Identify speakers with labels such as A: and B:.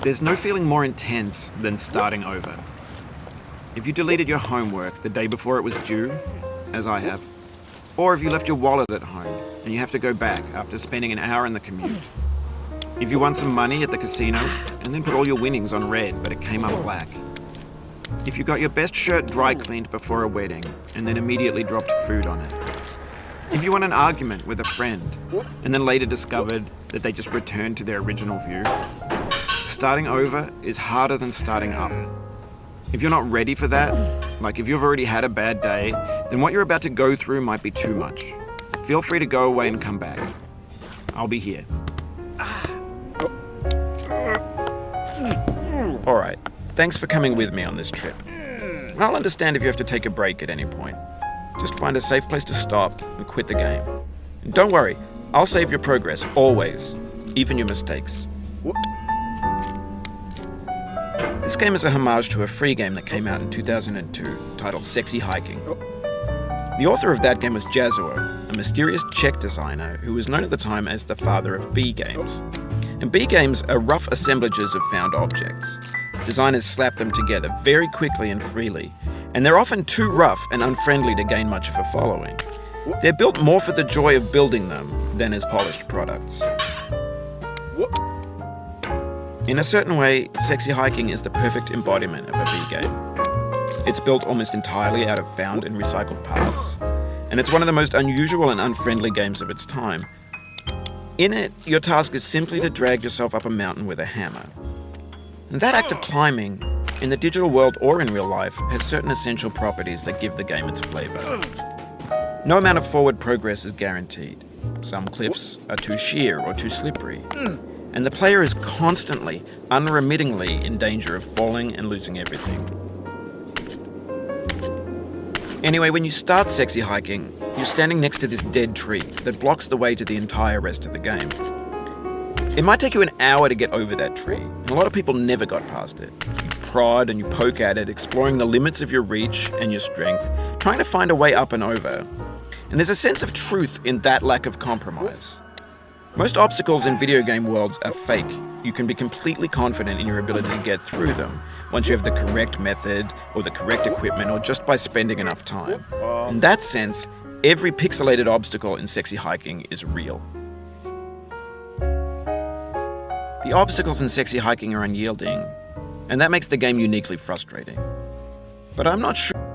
A: There's no feeling more intense than starting over. If you deleted your homework the day before it was due, as I have, or if you left your wallet at home and you have to go back after spending an hour in the commute. If you won some money at the casino and then put all your winnings on red but it came up black. If you got your best shirt dry cleaned before a wedding and then immediately dropped food on it. If you won an argument with a friend and then later discovered that they just returned to their original view. Starting over is harder than starting up. If you're not ready for that, like if you've already had a bad day, then what you're about to go through might be too much. Feel free to go away and come back. I'll be here. Alright, thanks for coming with me on this trip. I'll understand if you have to take a break at any point. Just find a safe place to stop and quit the game. And don't worry, I'll save your progress, always, even your mistakes. This game is a homage to a free game that came out in 2002, titled Sexy Hiking. The author of that game was Jazuo, a mysterious Czech designer who was known at the time as the father of B games. And B games are rough assemblages of found objects. Designers slap them together very quickly and freely, and they're often too rough and unfriendly to gain much of a following. They're built more for the joy of building them than as polished products. In a certain way, Sexy Hiking is the perfect embodiment of a B game. It's built almost entirely out of found and recycled parts, and it's one of the most unusual and unfriendly games of its time. In it, your task is simply to drag yourself up a mountain with a hammer. And that act of climbing, in the digital world or in real life, has certain essential properties that give the game its flavor. No amount of forward progress is guaranteed. Some cliffs are too sheer or too slippery. And the player is constantly, unremittingly in danger of falling and losing everything. Anyway, when you start Sexy Hiking, you're standing next to this dead tree that blocks the way to the entire rest of the game. It might take you an hour to get over that tree, and a lot of people never got past it. You prod and you poke at it, exploring the limits of your reach and your strength, trying to find a way up and over. And there's a sense of truth in that lack of compromise. Most obstacles in video game worlds are fake. You can be completely confident in your ability to get through them once you have the correct method or the correct equipment or just by spending enough time. In that sense, every pixelated obstacle in Sexy Hiking is real. The obstacles in Sexy Hiking are unyielding, and that makes the game uniquely frustrating. But I'm not sure